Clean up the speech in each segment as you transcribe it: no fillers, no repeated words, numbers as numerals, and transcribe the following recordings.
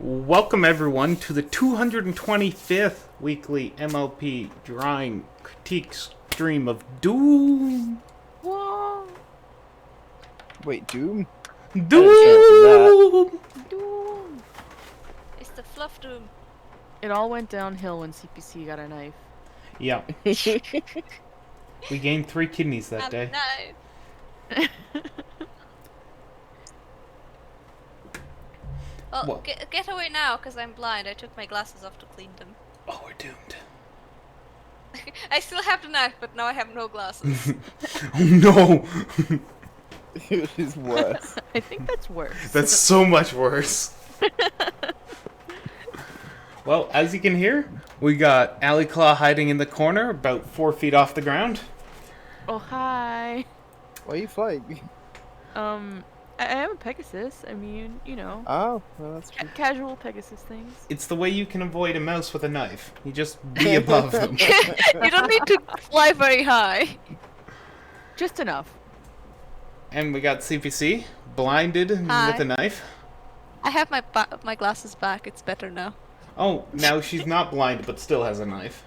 Welcome everyone to the 225th weekly MLP Drawing Critique stream of Doom. Whoa! Wait, Doom? Doom! Doom! It's the fluff doom. It all went downhill when CPC got a knife. Yeah, we gained 3 kidneys that day. No. Well, What? get away now, because I'm blind. I took my glasses off to clean them. Oh, we're doomed. I still have the knife, but now I have no glasses. Oh no! It is worse. I think that's worse. That's so much worse. Well, as you can hear, we got Alley Claw hiding in the corner, about 4 feet off the ground. Oh, hi. Why are you flying? I am a Pegasus. I mean, you know, Oh, well, that's true. casual Pegasus things. It's the way you can avoid a mouse with a knife. You just be above them. You don't need to fly very high. Just enough. And we got CPC, blinded Hi. with a knife. I have my glasses back. It's better now. Oh, now she's not blind, but still has a knife.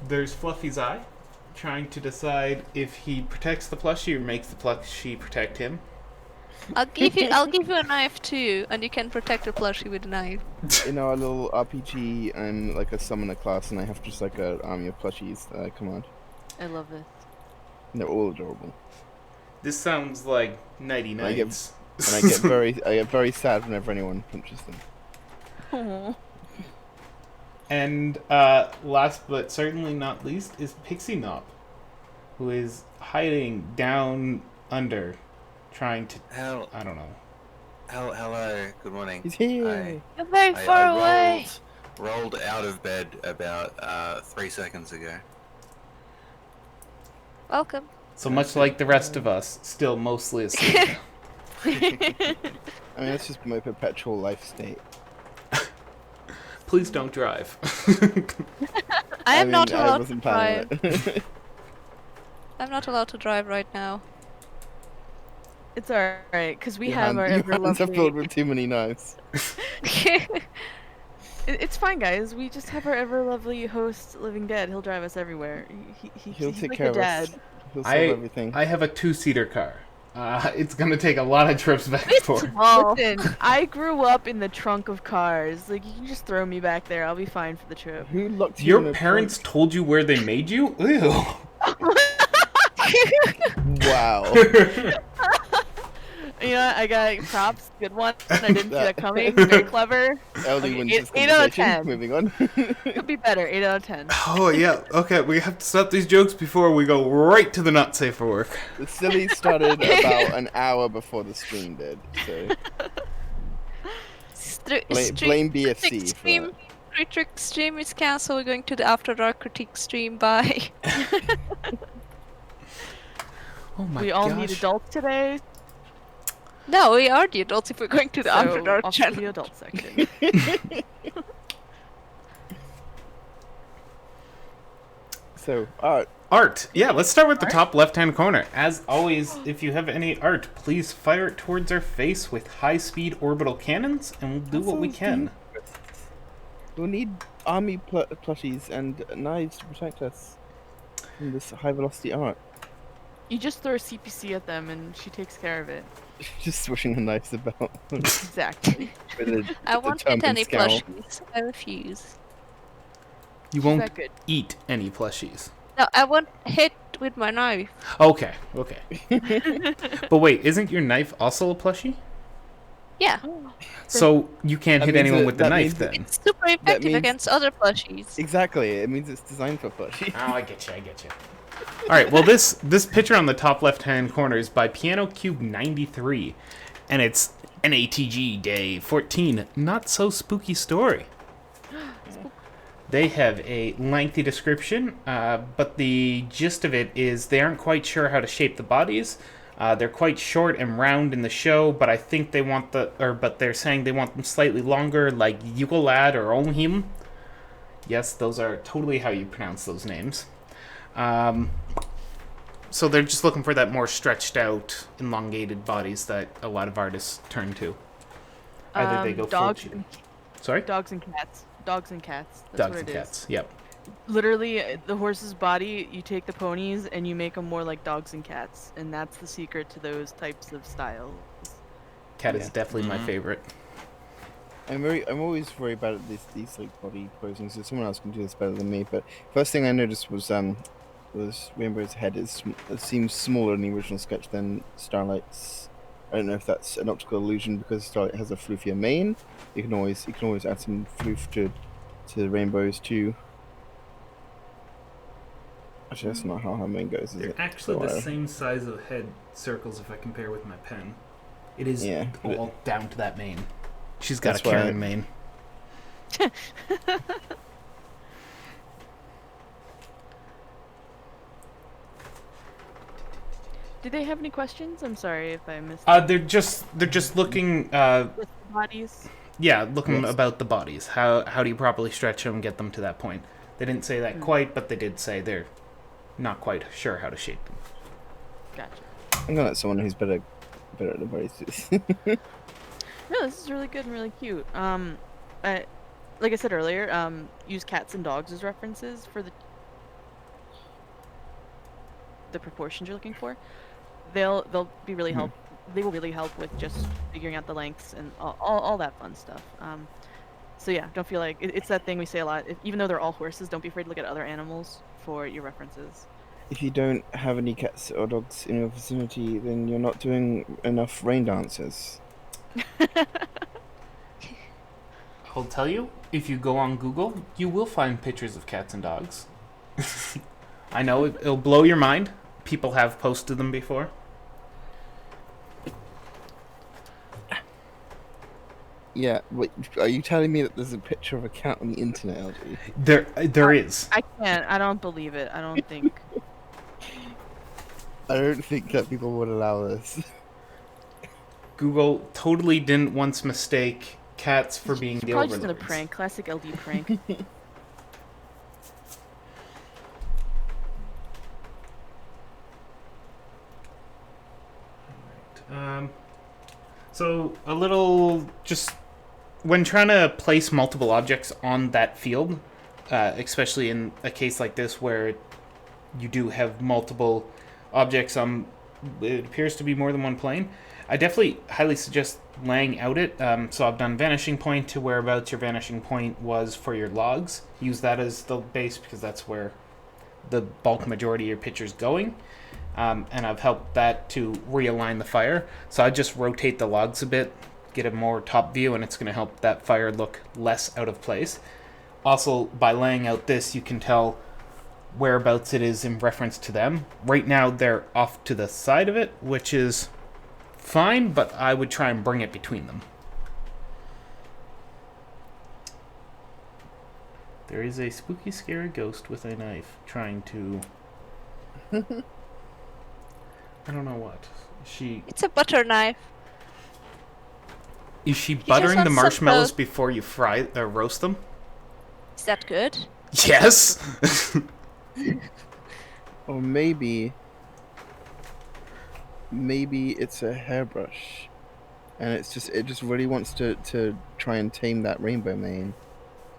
There's Fluffy's eye, trying to decide if he protects the plushie or makes the plushie protect him. I'll give you a knife too, and you can protect your plushie with a knife. In our little RPG, I'm like a summoner class, and I have just like an army of plushies that I command. I love it. And they're all adorable. This sounds like Nighty I get- Nights. And I get very sad whenever anyone punches them. Aww. And last but certainly not least is Pixie Knop, who is hiding down under, trying to, I don't know. Hello, good morning. He's here! You're very far away. Rolled out of bed about 3 seconds ago. Welcome. So much like the rest of us, still mostly asleep. I mean, that's just my perpetual life state. Please don't drive. I am mean, not I allowed to wasn't planning drive. it. I'm not allowed to drive right now. It's alright, because we Your have our your ever hands are lovely... filled with too many knives. It's fine, guys. We just have our ever lovely host, Living Dead. He'll drive us everywhere. He'll He's take like care a of dad. us. He'll solve everything. I have a 2-seater car. It's gonna take a lot of trips back and forth. Oh. Listen, I grew up in the trunk of cars. Like, you can just throw me back there. I'll be fine for the trip. Who locked you in Your a parents trunk? told you where they made you? Ew. Wow. You know what? I got props. Good one. I didn't see that coming. Very clever. LD Okay, wins eight- this 8 out of conversation. 10. Moving on. Could be better. 8 out of 10. Oh yeah, okay, we have to stop these jokes before we go right to the not safe for work. The silly started about an hour before the stream did, so blame BFC for that. Critic stream is cancelled. We're going to the After Dark critique stream. Bye. Oh my We all need adults today. No, we are the adults if we're going to the After So, Dark off to channel. the adult section. So, Art. Yeah, let's start with the top left-hand corner. As always, if you have any art, please fire it towards our face with high-speed orbital cannons, and we'll do That what we sounds can. we'll need army plushies and knives to protect us from this high velocity art. You just throw CPC at them and she takes care of it. Just swishing the knives about. Exactly. with a I won't hit determined any scowl. plushies. I refuse. You She's won't that good. eat any plushies. No, I won't hit with my knife. Okay. But wait, isn't your knife also a plushie? Yeah. So you can't That hit means anyone that- with the that knife means that- then? It's super effective means- against other plushies. Exactly, it means it's designed for plushies. Oh, I get you. Alright, well this picture on the top left-hand corner is by Piano Cube 93, and it's NATG Day 14, Not So Spooky Story. They have a lengthy description, but the gist of it is they aren't quite sure how to shape the bodies. They're quite short and round in the show, but I think they want but they're saying they want them slightly longer, like Yugalad or Omhim. Yes, those are totally how you pronounce those names. So they're just looking for that more stretched out, elongated bodies that a lot of artists turn to. Either they go full dogs, cheetah. Sorry? dogs and cats. Dogs and cats. That's Dogs what and it cats. is. Yep. Literally, the horse's body, you take the ponies and you make them more like dogs and cats, and that's the secret to those types of styles. Cat Yeah. is definitely my favorite. I'm always very bad at these like body posing, so someone else can do this better than me. But first thing I noticed was Rainbow's head it seems smaller in the original sketch than Starlight's. I don't know if that's an optical illusion because Starlight has a floofier mane. You can always add some floof to Rainbows too. Actually, that's not how her mane goes, is They're it? actually So, the same size of head circles if I compare with my pen. It is Yeah, but- all down to that mane. She's got That's a why Karen mane. Did they have any questions? I'm sorry if I missed. They're just looking. With the bodies. Yeah, looking Yes. about the bodies. How do you properly stretch them and get them to that point? They didn't say that quite, but they did say they're not quite sure how to shape them. Gotcha. I'm gonna let someone who's better at the bodies do this. No, this is really good and really cute. Like I said earlier, use cats and dogs as references for the proportions you're looking for. They'll be really help. They will really help with just figuring out the lengths and all that fun stuff. So yeah, don't feel like it's that thing we say a lot. Even though they're all horses, don't be afraid to look at other animals for your references. If you don't have any cats or dogs in your vicinity, then you're not doing enough rain dances. I'll tell you, if you go on Google, you will find pictures of cats and dogs. I know it'll blow your mind. People have posted them before. Yeah, wait, are you telling me that there's a picture of a cat on the internet, LG? There is. I can't. I don't believe it. I don't think. I don't think that people would allow this. Google totally didn't once mistake cats for being the Probably just in a overlords. prank. Classic LD prank. So a little just when trying to place multiple objects on that field, especially in a case like this where you do have multiple objects on, it appears to be more than one plane. I definitely highly suggest laying out it. So I've done vanishing point to whereabouts your vanishing point was for your logs. Use that as the base because that's where the bulk majority of your picture's going. And I've helped that to realign the fire. So I just rotate the logs a bit, get a more top view, and it's going to help that fire look less out of place. Also, by laying out this, you can tell whereabouts it is in reference to them. Right now, they're off to the side of it, which is fine, but I would try and bring it between them. There is a spooky, scary ghost with a knife trying to... I don't know what. It's a butter knife. Is she just buttering the wants some marshmallows toast. before you fry or roast them? Is that good? Yes. Or maybe it's a hairbrush, and it just really wants to try and tame that rainbow mane.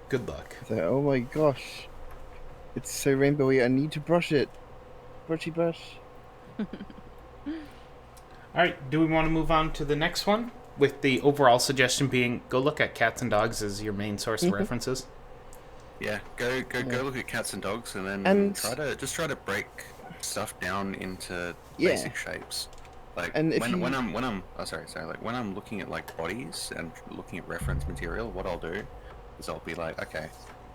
Good luck. It's like, oh my gosh, it's so rainbowy. I need to brush it. Brushy brush. All right. Do we want to move on to the next one? With the overall suggestion being, go look at cats and dogs as your main source of references. Yeah, go look at cats and dogs, and then And- try to break stuff down into Yeah. basic shapes. Like And if when you- I'm like when I'm looking at like bodies and looking at reference material, what I'll do is I'll be like, okay,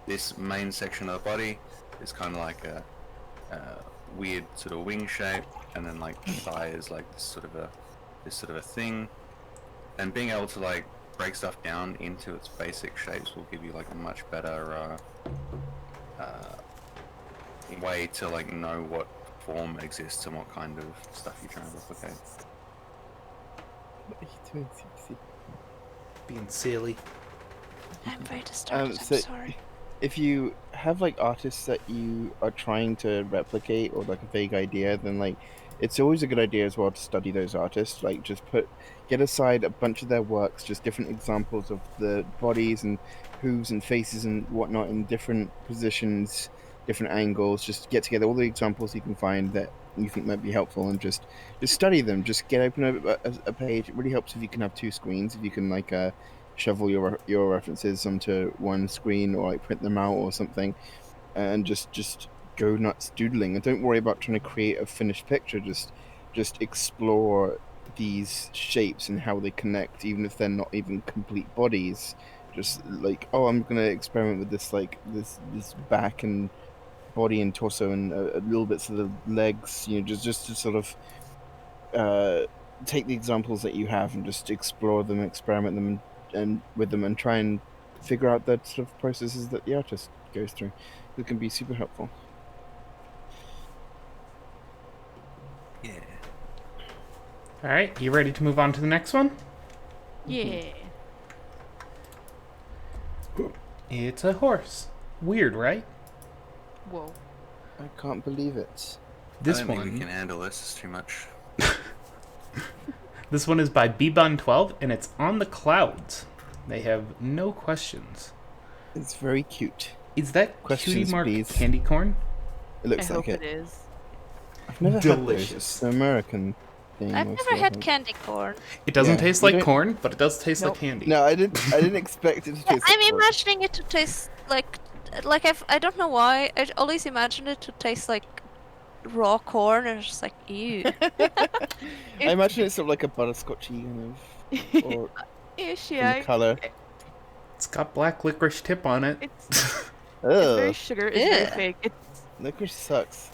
this main section of the body is kind of like a weird sort of wing shape, and then like the thigh is like this sort of a thing, and being able to like break stuff down into its basic shapes will give you like a much better way to like know what form exists and what kind of stuff you're trying to replicate. What are you doing, Cece? Being silly. I'm very distracted. so- I'm sorry. if you have like artists that you are trying to replicate or like a vague idea, then like it's always a good idea as well to study those artists. Like just get aside a bunch of their works, just different examples of the bodies and hooves and faces and whatnot in different positions, different angles. Just get together all the examples you can find that you think might be helpful, and just study them. Just open a page. It really helps if you can have two screens. If you can like shovel your references onto one screen or like print them out or something, and just go nuts doodling, and don't worry about trying to create a finished picture. Just explore these shapes and how they connect, even if they're not even complete bodies. Just like, oh, I'm gonna experiment with this, like this back and body and torso and little bits of the legs, just to sort of take the examples that you have and just explore them, experiment them, and with them, and try and figure out the sort of processes that the artist goes through. It can be super helpful. Yeah. All right, you ready to move on to the next one? Yeah. It's a horse. Weird, right? Whoa. I can't believe it. This I don't one. think we can handle this. It's too much. This one is by bbun12, and it's on the clouds. They have no questions. It's very cute. Is that Questions, cutie mark please. candy corn? It I looks hope like it is. I've never had Delicious. those. It's an American thing. I've mostly, never I had think. candy corn. It doesn't Yeah, taste you like don't- corn, but it does taste Nope. like candy. No, I didn't expect it to taste. I'm like corn. imagining it to taste like I don't know why. I always imagined it to taste like raw corn, and it's just like ew. I imagine it's sort of like a butterscotchy kind of, or Ish, from yeah. the color. It's got black licorice tip on it. It's very Ugh, sugar. It's very Ew. fake. licorice sucks.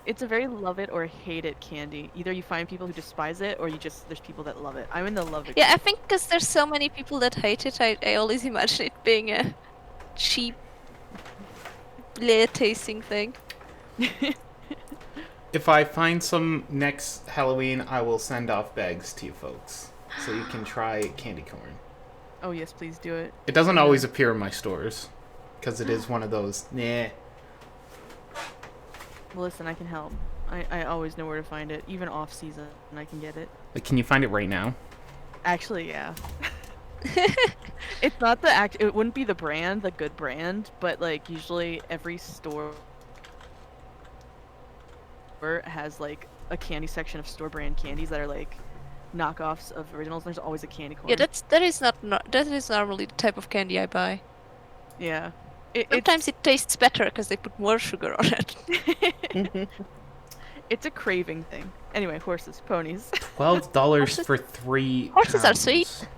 It's a very love it or hate it candy. Either you find people who despise it, or there's people that love it. I'm in the love it. Yeah, I think because there's so many people that hate it, I always imagine it being a cheap, bleh tasting thing. If I find some next Halloween, I will send off bags to you folks, so you can try candy corn. Oh yes, please do it. It doesn't always appear in my stores, because it is one of those, nah. Well, listen, I can help. I always know where to find it, even off season, and I can get it. Like, can you find it right now? Actually, yeah. It's not it wouldn't be the brand, the good brand, but like usually every store has like a candy section of store brand candies that are like knockoffs of originals. There's always a candy corn. Yeah, that is normally the type of candy I buy. Yeah. Sometimes it tastes better because they put more sugar on it. It's a craving thing. Anyway, horses, ponies. $12 for 3 Horses are pounds. sweet.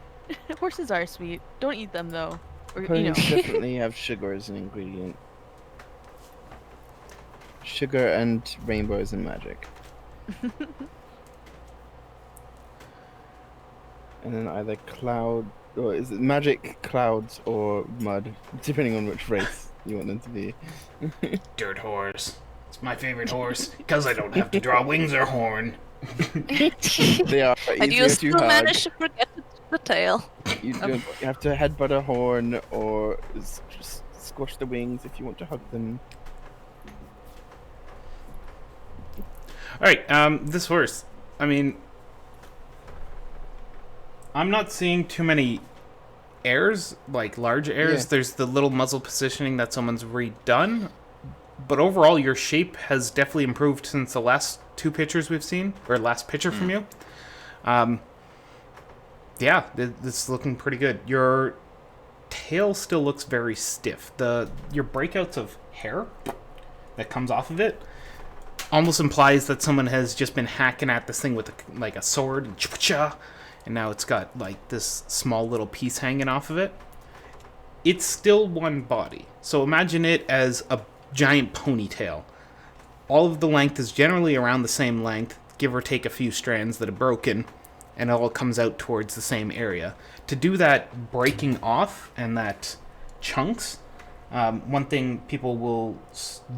Horses are sweet. Don't eat them though. Or, Ponies definitely have sugar as an ingredient. Sugar and rainbows and magic. And then either cloud, or is it magic, clouds, or mud, depending on which race you want them to be. Dirt horse. It's my favorite horse, because I don't have to draw wings or horn. They are And you easier to still hug. manage to forget the tail. You don't have to headbutt a horn or just squash the wings if you want to hug them. Alright, this horse. I mean, I'm not seeing too many airs, like large airs. Yeah. There's the little muzzle positioning that someone's redone. But overall, your shape has definitely improved since the last 2 pictures we've seen, or last picture from you. Yeah, this is looking pretty good. Your tail still looks very stiff. Your breakouts of hair that comes off of it almost implies that someone has just been hacking at this thing with like a sword and cha-cha, and now it's got like this small little piece hanging off of it. It's still one body, so imagine it as a giant ponytail. All of the length is generally around the same length, give or take a few strands that are broken, and it all comes out towards the same area. To do that breaking off and that chunks, one thing people will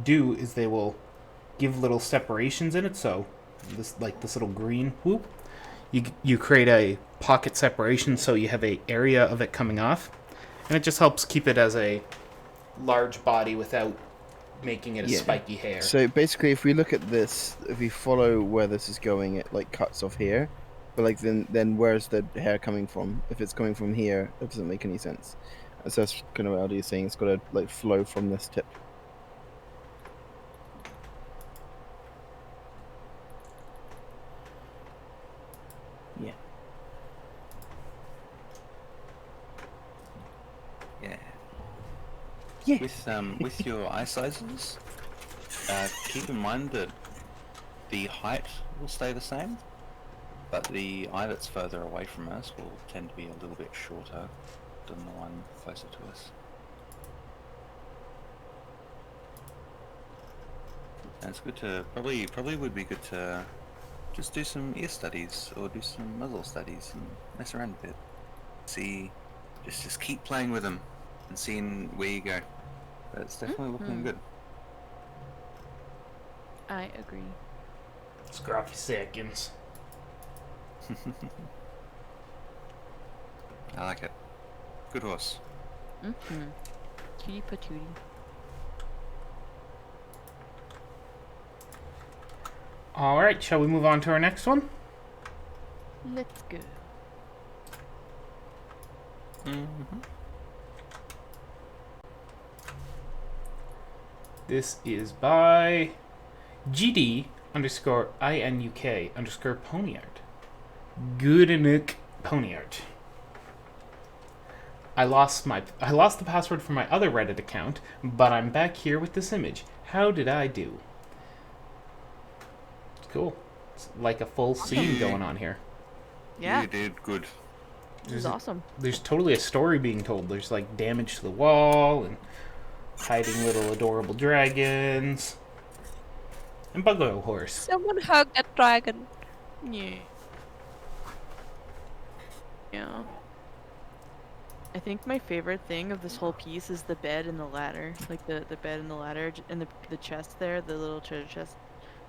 do is they will give little separations in it. So this little green whoop, you create a pocket separation so you have a area of it coming off, and it just helps keep it as a large body without making it a Yeah. spiky hair. So basically, if we look at this, if we follow where this is going, it like cuts off here. But like then where's the hair coming from? If it's coming from here, that doesn't make any sense. So that's kind of what Aldi is saying. It's got to like flow from this tip. Yeah. Yeah. Yeah. With your eye sizes, keep in mind that the height will stay the same, but the eye that's further away from us will tend to be a little bit shorter than the one closer to us. And it's good to probably would be good to just do some ear studies or do some muzzle studies and mess around a bit. See, just keep playing with them and seeing where you go. But it's definitely looking good. I agree. Scruffy seconds. I like it. Good horse. Cutie patootie. All right, shall we move on to our next one? Let's go. This is by GD_INUK_ponyart. Goodenuk Ponyart. I lost the password for my other Reddit account, but I'm back here with this image. How did I do? It's cool. It's like a full scene going on here. Yeah, You did good. this is awesome. There's totally a story being told. There's like damage to the wall and hiding little adorable dragons and bug oil horse. Someone hug that dragon. Yeah. Yeah. I think my favorite thing of this whole piece is the bed and the ladder. Like the bed and the ladder and the chest there, the little treasure chest.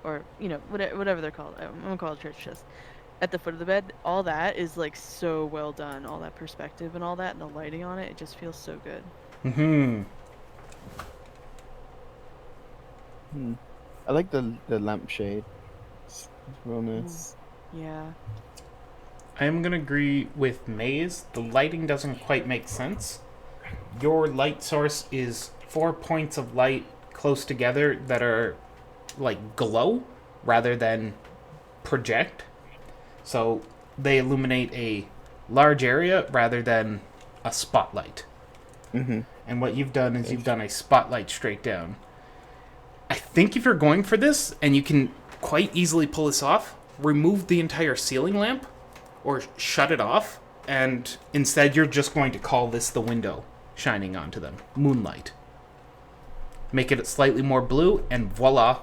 Or, you know, whatever they're called. I'm gonna call it treasure chest. At the foot of the bed, all that is like so well done. All that perspective and all that and the lighting on it, it just feels so good. I like the lampshade. It's real nice. Yeah. I am going to agree with Maze. The lighting doesn't quite make sense. Your light source is 4 points of light close together that are like glow rather than project. So they illuminate a large area rather than a spotlight. And what you've done is you've done a spotlight straight down. I think if you're going for this, and you can quite easily pull this off, remove the entire ceiling lamp or shut it off, and instead you're just going to call this the window shining onto them. Moonlight. Make it slightly more blue, and voila.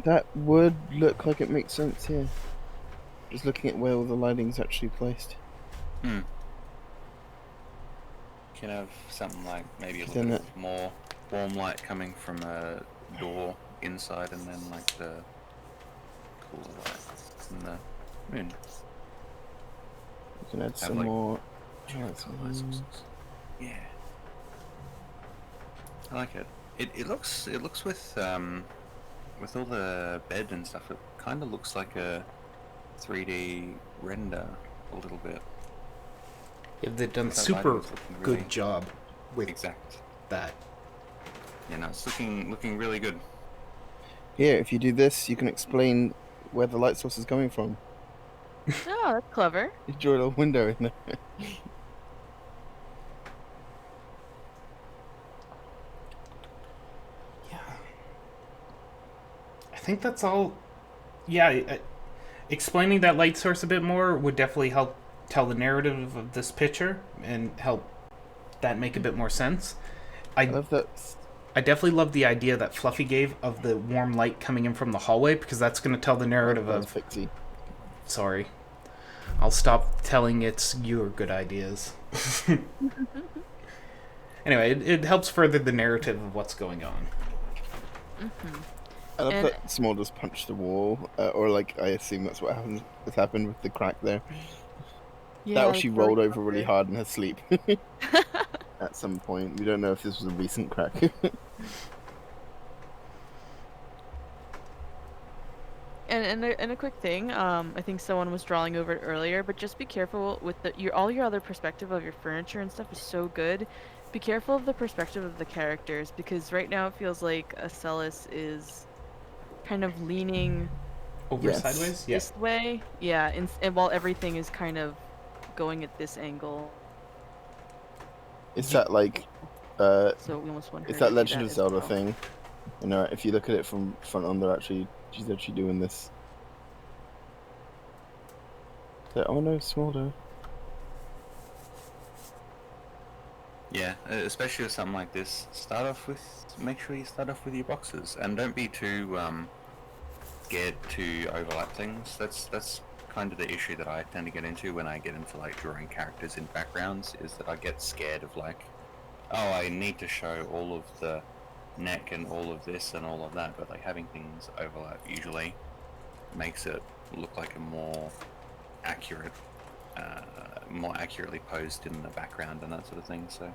That would look like it makes sense here. Just looking at where all the lighting's actually placed. You can have something like maybe a Then little bit more warm light coming from a door inside, and then like the cooler light from the moon. You can add Have, some like, more. Some light sources. Yeah, I like it. It looks with all the bed and stuff. It kind of looks like a 3D render a little bit. Yeah, they've done That super lighting's looking good really job with exact. that. Yeah, no, it's looking really good. Here, if you do this, you can explain where the light source is coming from. Oh, that's clever. You draw a little window in there. I think that's all. Yeah, explaining that light source a bit more would definitely help tell the narrative of this picture and help that make a bit more sense. I love that. I definitely love the idea that Fluffy gave of the warm light coming in from the hallway, because that's going to tell the narrative That's of... Fixie. Sorry. I'll stop telling it's your good ideas. Anyway, it helps further the narrative of what's going on. I love And- that Small just punched the wall, or like I assume that's what happened with the crack there. Yeah, That or that's she really rolled over really clever. hard in her sleep. at some point. We don't know if this was a recent crack. And a quick thing, I think someone was drawing over it earlier, but just be careful with all your other perspective of your furniture and stuff is so good. Be careful of the perspective of the characters, because right now it feels like Acellus is kind of leaning Over Yes. sideways? Yeah. this way. Yeah, and while everything is kind of going at this angle. It's that like, So we almost want her it's to that do Legend of as Zelda well. thing. You know, if you look at it from front on, she's actually doing this. So, oh no, Smolder. Yeah, especially with something like this, make sure you start off with your boxes, and don't be too scared to overlap things. That's kind of the issue that I tend to get into when I get into like drawing characters in backgrounds, is that I get scared of like, oh, I need to show all of the neck and all of this and all of that, but like having things overlap usually makes it look like a more accurate, more accurately posed in the background and that sort of thing. So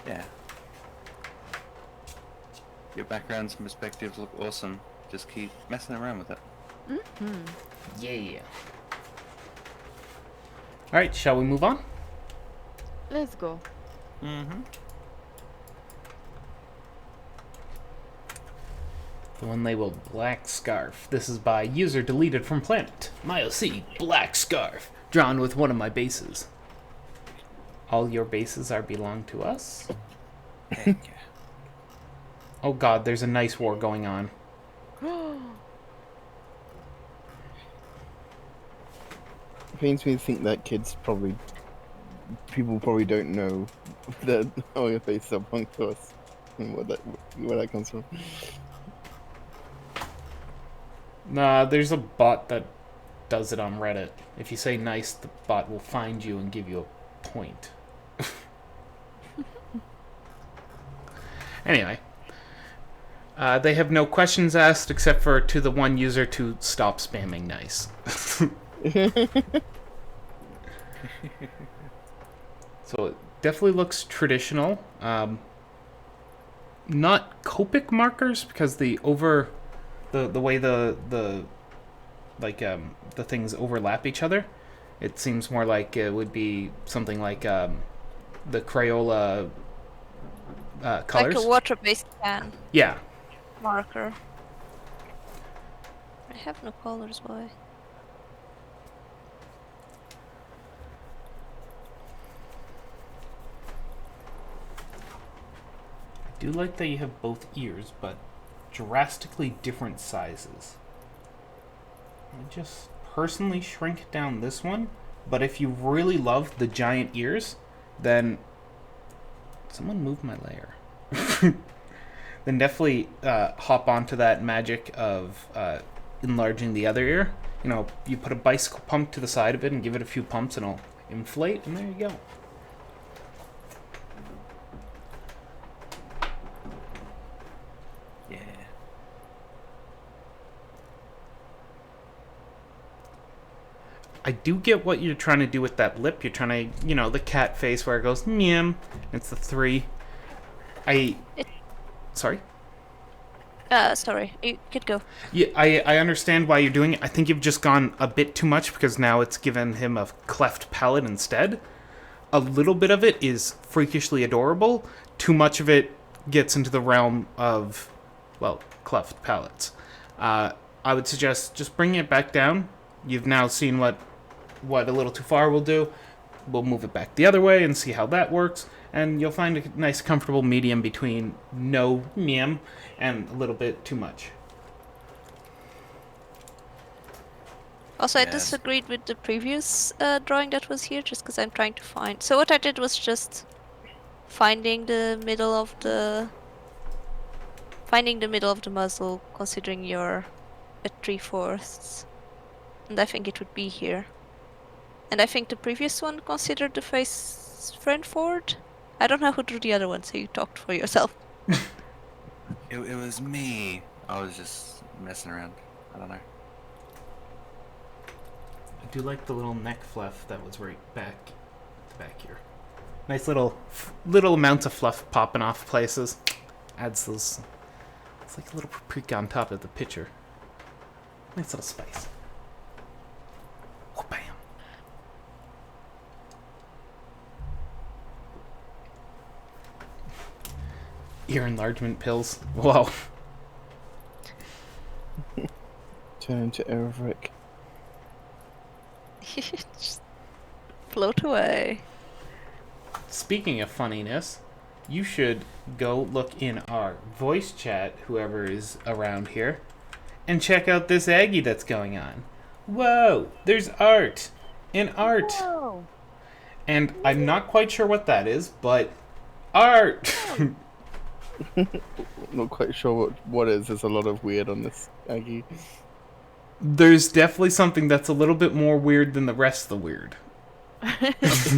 yeah, your backgrounds and perspectives look awesome. Just keep messing around with it. Yeah. Alright, shall we move on? Let's go. Mm-hmm. The one labeled Black Scarf. This is by user deleted from planet. MyOC Black Scarf. Drawn with one of my bases. All your bases belong to us? Heck yeah. Oh god, there's a nice war going on. Pains me to think that people probably don't know that all your faces are belong to us, and where that comes from. Nah, there's a bot that does it on Reddit. If you say nice, the bot will find you and give you a point. Anyway. They have no questions asked except for to the one user to stop spamming nice. So it definitely looks traditional. Not Copic markers, because the way the things overlap each other, it seems more like it would be something like the Crayola colors. Like a water-based can Yeah. marker. I have no colors, why? I do like that you have both ears, but drastically different sizes. I just personally shrink down this one, but if you really love the giant ears, then someone move my layer. Then definitely hop onto that magic of enlarging the other ear. You know, you put a bicycle pump to the side of it and give it a few pumps and it'll inflate, and there you go. Yeah. I do get what you're trying to do with that lip. You're trying to, you know, the cat face where it goes, meow. It's the 3. Sorry? Sorry, you could go. Yeah, I understand why you're doing it. I think you've just gone a bit too much because now it's given him a cleft palate instead. A little bit of it is freakishly adorable. Too much of it gets into the realm of, well, cleft palates. I would suggest just bringing it back down. You've now seen what a little too far will do. We'll move it back the other way and see how that works. And you'll find a nice comfortable medium between no meow and a little bit too much. Also, I Yes. disagreed with the previous drawing that was here, just because I'm trying to find. So what I did was just finding the middle of the muzzle, considering you're at 3/4, and I think it would be here. And I think the previous one considered the face front forward. I don't know who drew the other one, so you talked for yourself. It was me. I was just messing around. I don't know. I do like the little neck fluff that was right back at the back here. Nice little amounts of fluff popping off places. Adds those. It's like a little paprika on top of the picture. Nice little spice. Oh, bam. Ear enlargement pills. Whoa. Turn into Eric. Just float away. Speaking of funniness, you should go look in our voice chat, whoever is around here, and check out this Aggie that's going on. Whoa, there's art. In art. Whoa. And I'm not quite sure what that is, but art. Not quite sure what is. There's a lot of weird on this Aggie. There's definitely something that's a little bit more weird than the rest of the weird. It's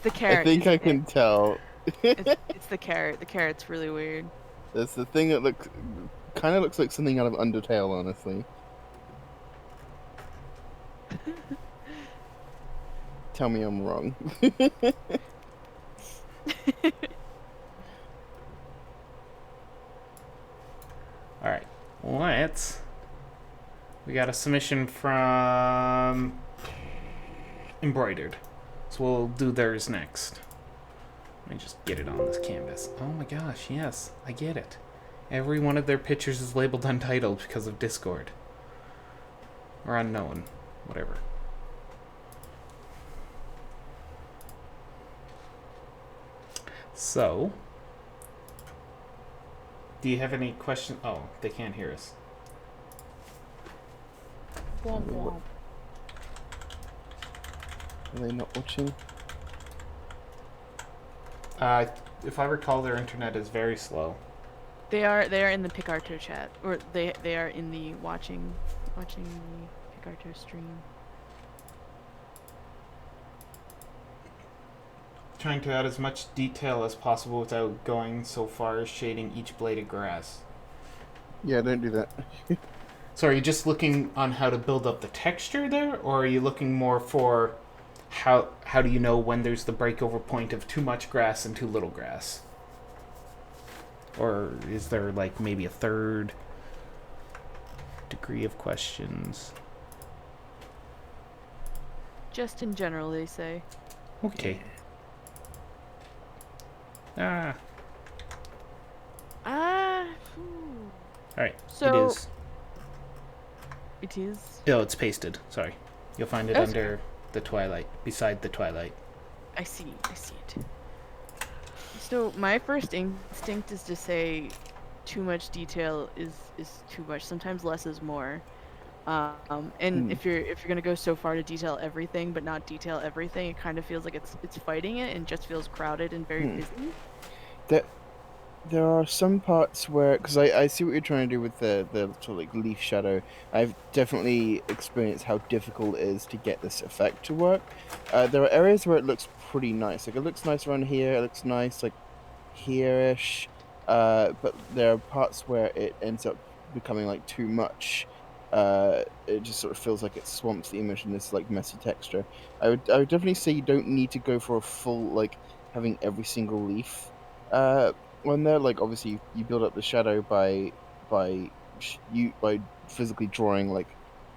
the carrot. I think I can tell. It's the carrot. The carrot's really weird. There's the thing that kind of looks like something out of Undertale, honestly. Tell me I'm wrong. Alright, we got a submission from Embroidered. So we'll do theirs next. Let me just get it on this canvas. Oh my gosh, yes, I get it. Every one of their pictures is labeled untitled because of Discord. Or unknown. Whatever. So, do you have any questions? Oh, they can't hear us. Womp womp. Are they not watching? If I recall, their internet is very slow. They are in the Picarto chat, or they are in the watching the Picarto stream. Trying to add as much detail as possible without going so far as shading each blade of grass. Yeah, don't do that. So are you just looking on how to build up the texture there, or are you looking more for how do you know when there's the breakover point of too much grass and too little grass? Or is there like maybe a third degree of questions? Just in general, they say. Okay. Ah. Alright, So- it is. It is. Oh, it's pasted. Sorry. You'll find it That's under the Twilight, beside the Twilight. I see it. So my first instinct is to say too much detail is too much. Sometimes less is more. And if you're gonna go so far to detail everything but not detail everything, it kind of feels like it's fighting it and just feels crowded and very busy. There are some parts where, because I see what you're trying to do with the sort of like leaf shadow. I've definitely experienced how difficult it is to get this effect to work. There are areas where it looks pretty nice. Like it looks nice around here. It looks nice like here-ish. But there are parts where it ends up becoming like too much. It just sort of feels like it swamps the image in this like messy texture. I would definitely say you don't need to go for a full like having every single leaf on there. Like obviously you build up the shadow by physically drawing like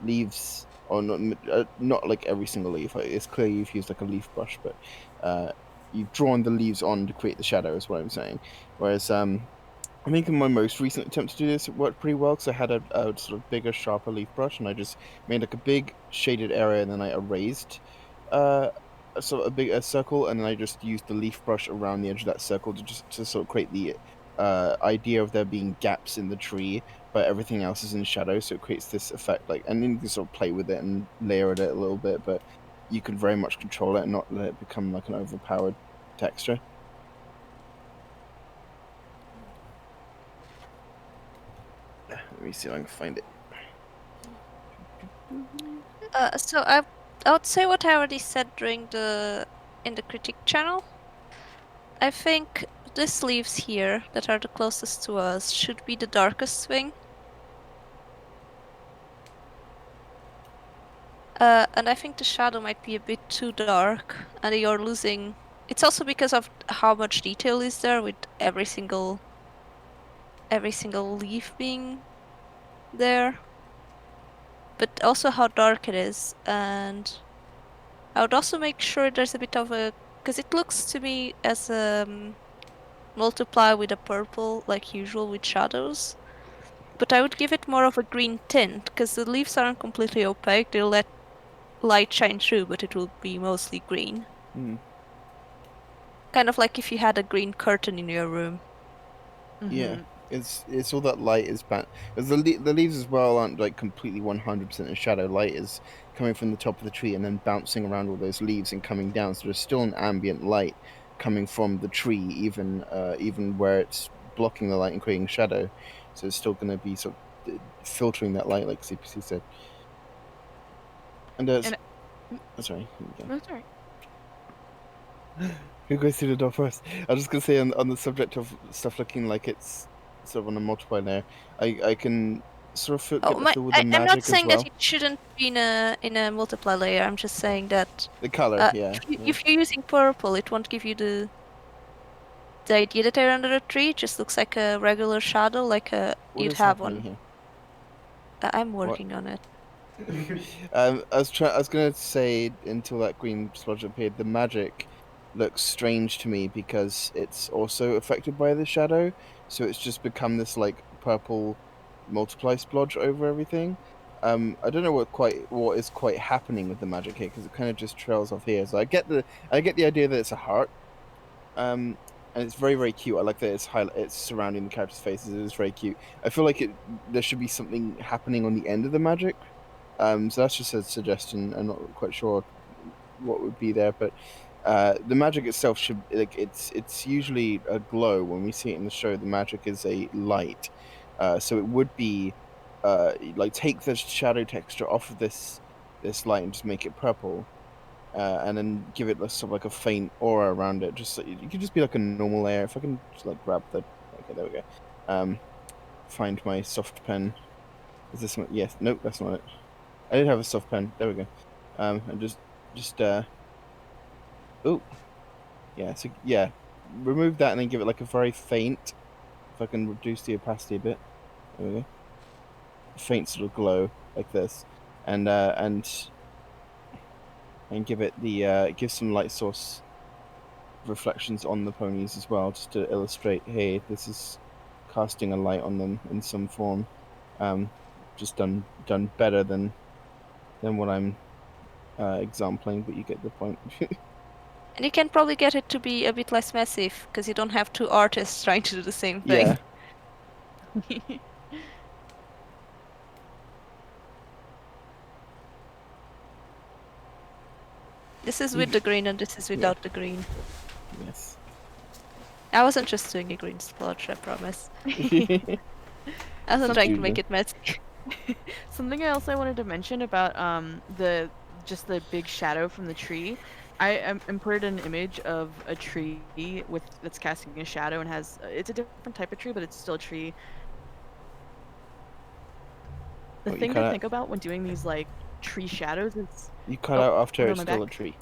leaves, or not like every single leaf. It's clear you've used like a leaf brush, but you've drawn the leaves on to create the shadow is what I'm saying. Whereas I think in my most recent attempt to do this, it worked pretty well because I had a sort of bigger, sharper leaf brush, and I just made like a big shaded area, and then I erased a circle, and then I just used the leaf brush around the edge of that circle to sort of create the idea of there being gaps in the tree, but everything else is in shadow, so it creates this effect. Like, and then you can sort of play with it and layer it a little bit, but you can very much control it and not let it become like an overpowered texture. Let me see if I can find it. So I would say what I already said in the critique channel. I think these leaves here that are the closest to us should be the darkest swing. And I think the shadow might be a bit too dark, and you're losing It's also because of how much detail is there with every single leaf being there. But also how dark it is, and I would also make sure there's a bit of a, because it looks to me as multiply with a purple like usual with shadows. But I would give it more of a green tint because the leaves aren't completely opaque. They'll let light shine through, but it will be mostly green. Mm. Kind of like if you had a green curtain in your room. Yeah, Mm-hmm. it's all that light is back. Because the leaves as well aren't like completely 100% in shadow. Light is coming from the top of the tree and then bouncing around all those leaves and coming down. So there's still an ambient light coming from the tree, even where it's blocking the light and creating shadow. So it's still going to be sort of filtering that light, like CPC said. And And sorry, no, sorry. who goes through the door first? I was just gonna say on the subject of stuff looking like it's sort of on a multiplier layer, I can sort of get the feel with the I'm not magic as saying that well. it shouldn't be in a multiply layer. I'm just saying that The color, yeah, if you're using purple, it won't give you the idea that they're under a tree. It just looks like a regular shadow, like What you'd is have happening one. here? I'm What? working on it. I was gonna say until that green splodge appeared, the magic looks strange to me because it's also affected by the shadow, so it's just become this like purple multiply splodge over everything. I don't know what is quite happening with the magic here because it kind of just trails off here. So I get the idea that it's a heart, and it's very very cute. I like that it's surrounding the characters' faces. It is very cute. I feel like there should be something happening on the end of the magic, so that's just a suggestion. I'm not quite sure what would be there, but the magic itself should like it's usually a glow. When we see it in the show, the magic is a light. So it would be like take the shadow texture off of this light and just make it purple, and then give it sort of like a faint aura around it. Just so you could just be like a normal layer. If I can just like grab the okay, there we go. Find my soft pen. Is this one? Yes. Nope, that's not it. I did have a soft pen. There we go. And just oh yeah. So yeah, remove that and then give it like a very faint. If I can reduce the opacity a bit, there we go. Faint sort of glow like this, and give it the give some light source reflections on the ponies as well, just to illustrate. Hey, this is casting a light on them in some form. Just done better than what I'm exempling, but you get the point. And you can probably get it to be a bit less messy because you don't have two artists trying to do the same thing. Yeah. This is with the green and this is without the green. Yes. I wasn't just doing a green splotch, I promise. I wasn't Some trying to Usually. make it messy. Something else I wanted to mention about the big shadow from the tree. I imported an image of a tree that's casting a shadow and has it's a different type of tree, but it's still a tree. The Oh, you thing cut to out. think about when doing these like tree shadows is You cut oh, out after hold on, it's my still a back. tree.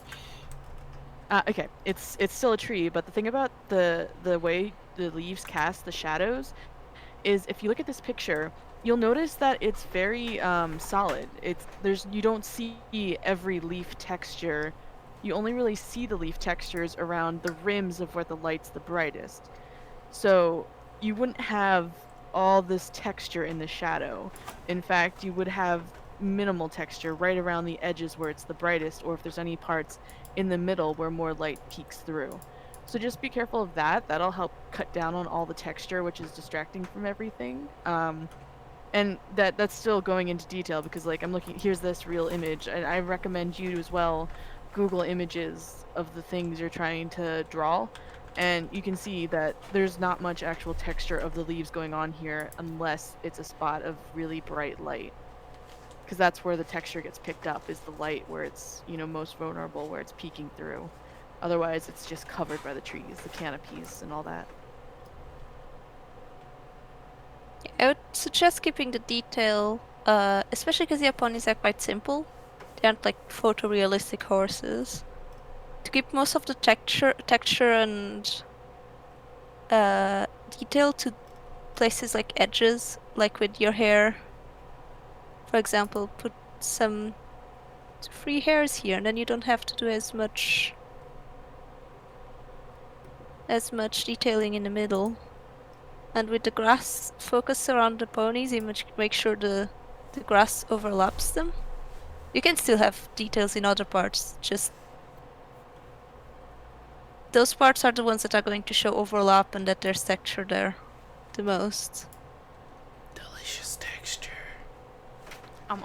Okay, it's still a tree, but the thing about the way the leaves cast the shadows is if you look at this picture, you'll notice that it's very solid. You don't see every leaf texture. You only really see the leaf textures around the rims of where the light's the brightest. So you wouldn't have all this texture in the shadow. In fact, you would have minimal texture right around the edges where it's the brightest, or if there's any parts in the middle where more light peeks through. So just be careful of that. That'll help cut down on all the texture, which is distracting from everything. And that's still going into detail because like I'm looking here's this real image, and I recommend you as well Google images of the things you're trying to draw, and you can see that there's not much actual texture of the leaves going on here unless it's a spot of really bright light, because that's where the texture gets picked up, is the light where it's most vulnerable, where it's peeking through. Otherwise it's just covered by the trees, the canopies and all that. I would suggest keeping the detail, especially because the ponies are quite simple. They aren't like photorealistic horses. To keep most of the texture and detail to places like edges, like with your hair. For example, put some free hairs here, and then you don't have to do as much detailing in the middle. And with the grass, focus around the ponies, you make sure the grass overlaps them. You can still have details in other parts, just those parts are the ones that are going to show overlap and that there's texture there the most. Delicious texture. I'm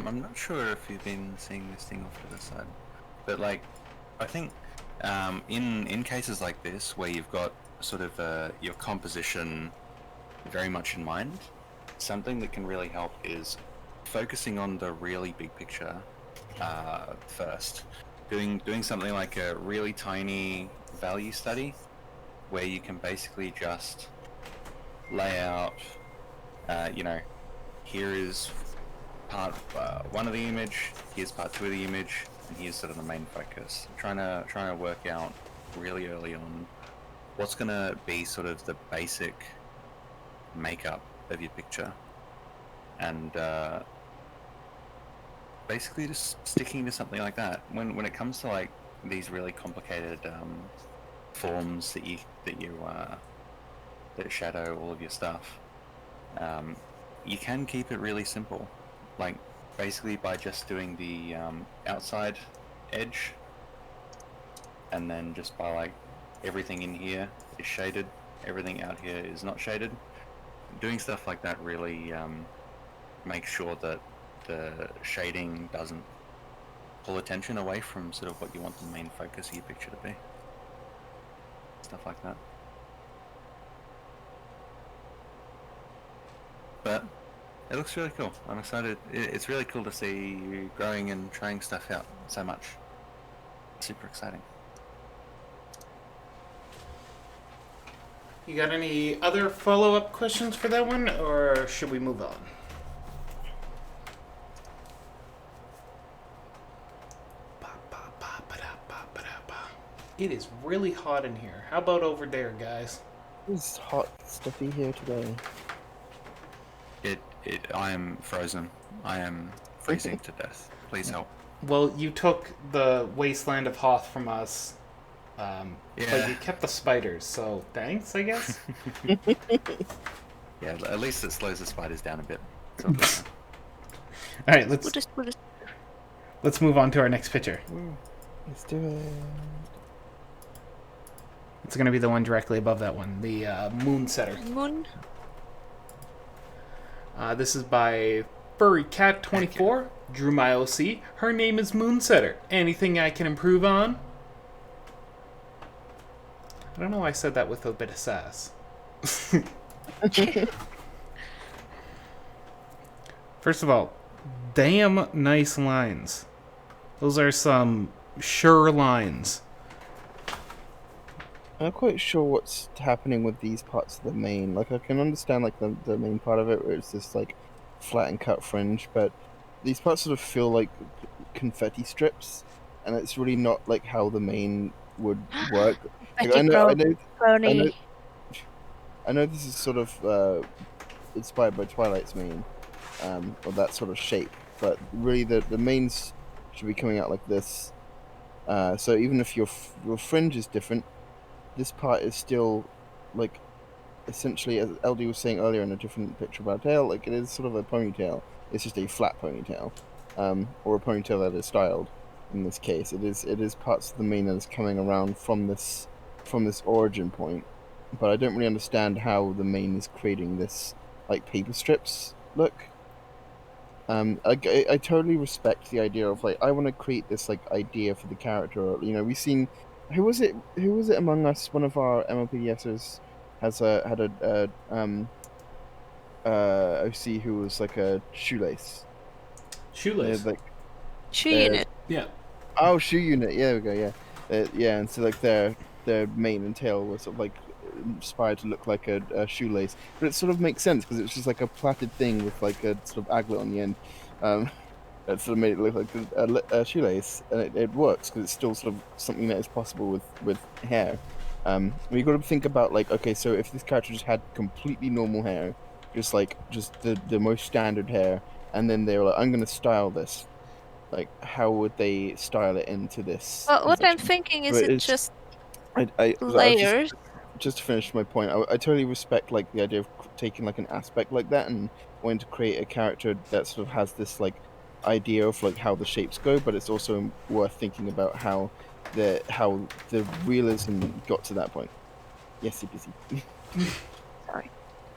not sure if you've been seeing this thing off to the side, but like, I think in cases like this where you've got sort of your composition very much in mind, something that can really help is focusing on the really big picture first. Doing something like a really tiny value study where you can basically just lay out, here is part 1 of the image, here's part 2 of the image, and here's sort of the main focus. Trying to work out really early on what's going to be sort of the basic makeup of your picture, and basically just sticking to something like that. When it comes to like these really complicated forms that shadow all of your stuff, you can keep it really simple, like basically by just doing the outside edge, and then just by like everything in here is shaded, everything out here is not shaded. Doing stuff like that really makes sure that the shading doesn't pull attention away from sort of what you want the main focus of your picture to be. Stuff like that. But it looks really cool. I'm excited. It's really cool to see you growing and trying stuff out so much. Super exciting. You got any other follow-up questions for that one, or should we move on? It is really hot in here. How about over there, guys? It's hot, stuffy here today. I am frozen. I am freezing to death. Please help. Well, you took the wasteland of Hoth from us, but you kept the spiders, so thanks, I guess? Yeah, at least it slows the spiders down a bit. Alright, We'll just let's move on to our next picture. Let's do it. It's going to be the one directly above that one, the moon setter. moon. This is by Furry Cat 24. Drew my OC. Her name is Moonsetter. Anything I can improve on? I don't know why I said that with a bit of sass. First of all, damn nice lines. Those are some sure lines. I'm not quite sure what's happening with these parts of the main. Like, I can understand like the main part of it where it's this like flat and cut fringe, but these parts sort of feel like confetti strips, and it's really not like how the main would work. Like, I know this is sort of inspired by Twilight's main, or that sort of shape, but really the mains should be coming out like this. So even if your fringe is different, this part is still like essentially, as LD was saying earlier in a different picture about tail, like it is sort of a ponytail. It's just a flat ponytail, or a ponytail that is styled. In this case, it is parts of the mane that is coming around from this origin point, but I don't really understand how the mane is creating this like paper strips look. I totally respect the idea of like, I want to create this like idea for the character. You know, we've seen who was it among us? One of our MLPDSers had a OC who was like a shoelace. Shoelace. Like Shoe unit. Yeah. Oh, shoe unit. Yeah, there we go. Yeah, yeah. And so like their mane and tail was sort of like inspired to look like a shoelace, but it sort of makes sense because it's just like a plaited thing with like a sort of aglet on the end. It sort of made it look like a shoelace, and it works because it's still sort of something that is possible with hair. You got to think about like, okay, so if this character just had completely normal hair, just the most standard hair, and then they were like, I'm gonna style this. Like, how would they style it into this Well, what I'm convention? thinking is But it it's just I was layers. just to finish my point. I totally respect like the idea of taking like an aspect like that and wanting to create a character that sort of has this like idea of like how the shapes go, but it's also worth thinking about how the realism got to that point. Yes, busy. Sorry.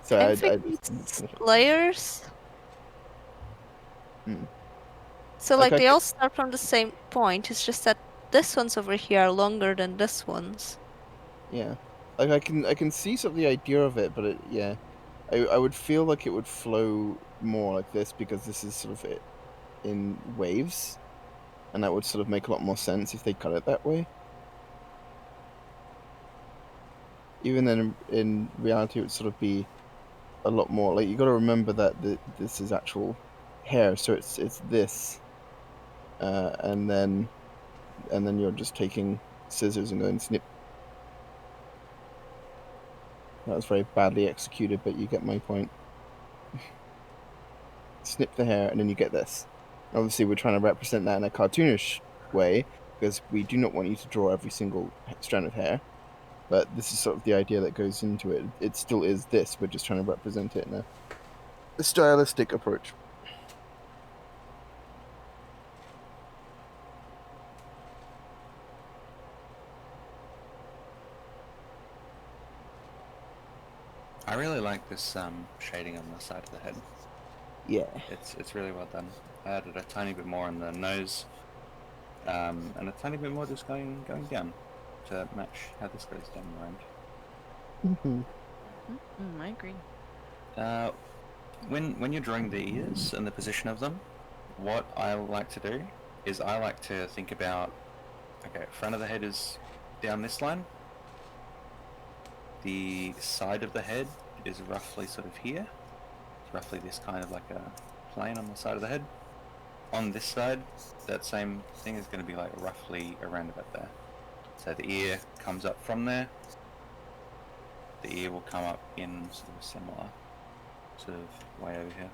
So I'm I thinking just it's finish it. layers. Mm. So Like like I they c- all start from the same point. It's just that this ones over here are longer than this ones. yeah, like I can see sort of the idea of it, but yeah, I would feel like it would flow more like this because this is sort of it in waves, and that would sort of make a lot more sense if they cut it that way. Even then, in reality, it would sort of be a lot more like you got to remember that this is actual hair, so it's this, and then you're just taking scissors and going snip. That was very badly executed, but you get my point. Snip the hair, and then you get this. Obviously, we're trying to represent that in a cartoonish way because we do not want you to draw every single strand of hair. But this is sort of the idea that goes into it. It still is this. We're just trying to represent it in a stylistic approach. I really like this shading on the side of the head. Yeah. It's really well done. I added a tiny bit more on the nose, and a tiny bit more just going down to match how this goes down the round. Mm-hmm. I agree. When you're drawing the ears and the position of them, what I like to do is I like to think about, okay, front of the head is down this line. The side of the head is roughly sort of here. It's roughly this kind of like a plane on the side of the head. On this side, that same thing is going to be like roughly around about there. So the ear comes up from there. The ear will come up in sort of a similar sort of way over here.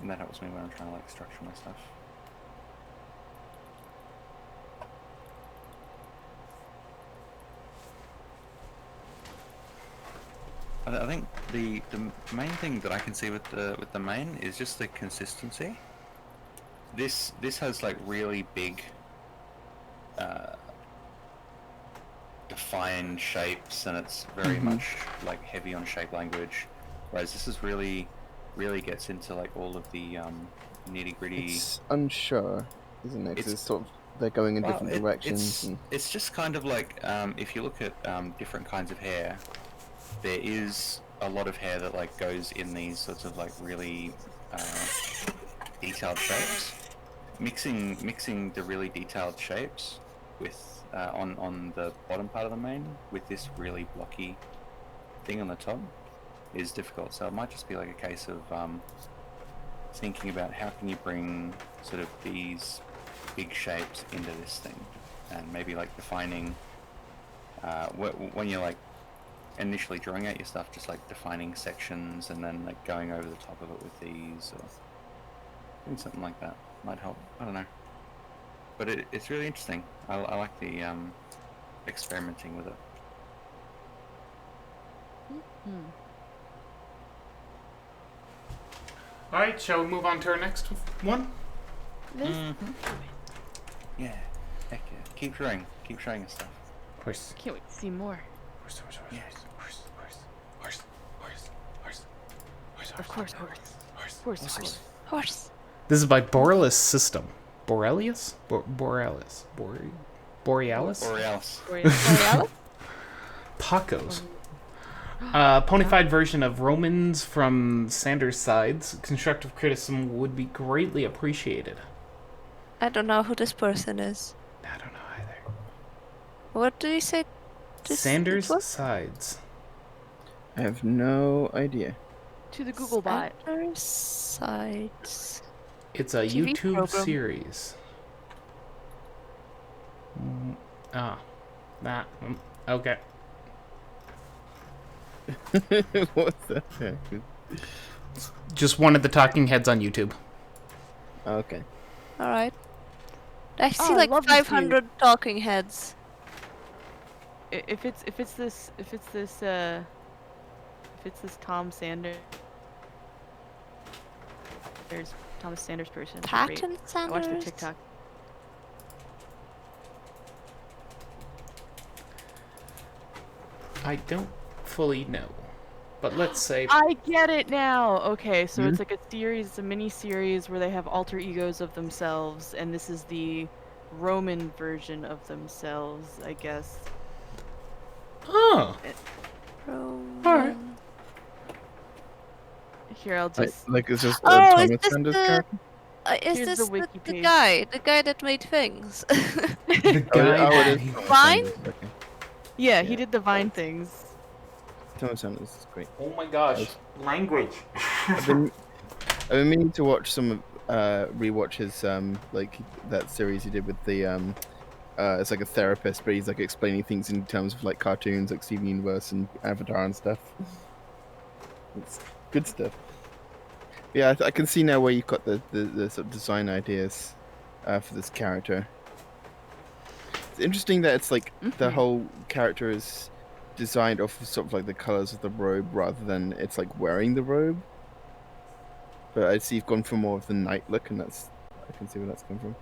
And that helps me when I'm trying to like structure my stuff. I think the main thing that I can see with the mane is just the consistency. This has like really big defined shapes, and it's very much like heavy on shape language, whereas this is really gets into like all of the nitty gritty. It's unsure, isn't it? 'Cause it's sort of they're going in different directions. It's just kind of like if you look at different kinds of hair, there is a lot of hair that like goes in these sorts of like really detailed shapes. Mixing the really detailed shapes with on the bottom part of the mane with this really blocky thing on the top is difficult. So it might just be like a case of thinking about how can you bring sort of these big shapes into this thing, and maybe like defining when you're like initially drawing out your stuff, just like defining sections and then like going over the top of it with these, or doing something like that might help. I don't know, but it's really interesting. I like the experimenting with it. All right, shall we move on to our next one? Yeah, heck yeah. Keep showing us stuff. Horse. Can't wait to see more. Horse. Horse. Horse. Yeah. Horse. Horse. Horse. Horse. Horse. Horse. Of course, horse. Horse. This is by Borealis System. Borealis? Borealis. Borealis? Borealis. Borealis? Pacos. Ponified version of Romans from Sanders' sides. Constructive criticism would be greatly appreciated. I don't know who this person is. I don't know either. What do you say? Sanders' was? sides. I have no idea. To the Google bot. Sanders sides. It's a TV YouTube program. series. Okay. What's that? Yeah, good. Just one of the talking heads on YouTube. Okay. All right. I see I like love this dude. 500 talking heads. If it's this Thomas Sanders person. they're great. Patton I watched their Sanders. TikTok. I don't fully know. But let's say I get it now. Okay, so it's like a series, a mini series where they have alter egos of themselves, and this is the Roman version of themselves, I guess. Oh. Roman. Here, I'll just. Like it's just Oh, is Thomas this Sanders the- character? Is Here's this the the, wiki the page. guy that made things? The Oh, guy it is Thomas Vine? Sanders, okay. Yeah, he Yeah. did the Vine things. Thomas Sanders is great. Oh my gosh. Language. I've been meaning to watch some rewatch his like that series he did with the it's like a therapist, but he's like explaining things in terms of like cartoons, like Steven Universe and Avatar and stuff. It's good stuff. Yeah, I can see now where you've got the sort of design ideas for this character. It's interesting that it's like the whole character is designed off of sort of like the colors of the robe rather than it's like wearing the robe. But I see you've gone for more of the knight look, and that's I can see where that's come from.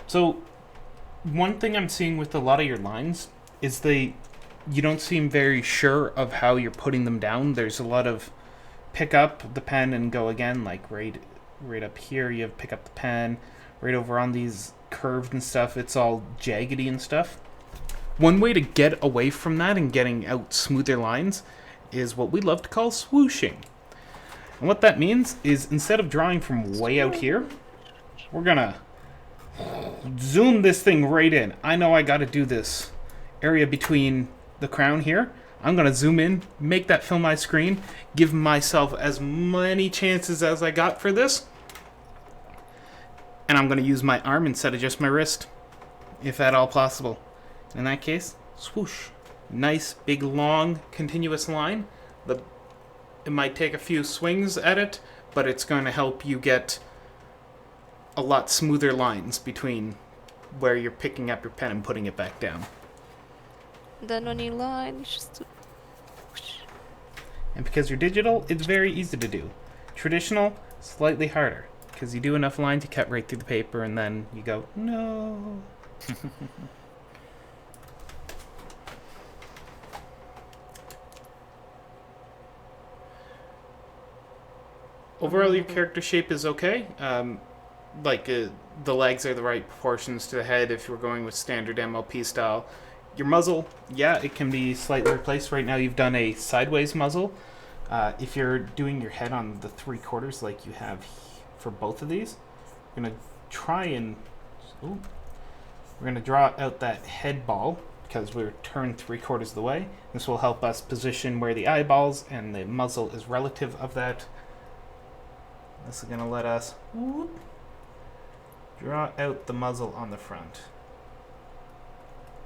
So, one thing I'm seeing with a lot of your lines is you don't seem very sure of how you're putting them down. There's a lot of pick up the pen and go again, like right up here you have pick up the pen, right over on these curved and stuff, it's all jaggedy and stuff. One way to get away from that and getting out smoother lines is what we love to call swooshing. And what that means is instead of drawing from way out here, we're gonna zoom this thing right in. I know I gotta do this area between the crown here. I'm gonna zoom in, make that fill my screen, give myself as many chances as I got for this. And I'm gonna use my arm instead of just my wrist, if at all possible. In that case, swoosh. Nice, big, long, continuous line. It might take a few swings at it, but it's going to help you get a lot smoother lines between where you're picking up your pen and putting it back down. Then when you line, it's just And because you're digital, it's very easy to do. Traditional, slightly harder, because you do enough lines, you cut right through the paper, and then you go, no. Overall, your character shape is okay. The legs are the right proportions to the head if you're going with standard MLP style. Your muzzle, yeah, it can be slightly replaced. Right now you've done a sideways muzzle. If you're doing your head on the 3/4 like you have for both of these, we're going to try and... Ooh, we're going to draw out that head ball because we're turned 3/4 of the way. This will help us position where the eyeballs and the muzzle is relative of that. This is going to let us draw out the muzzle on the front.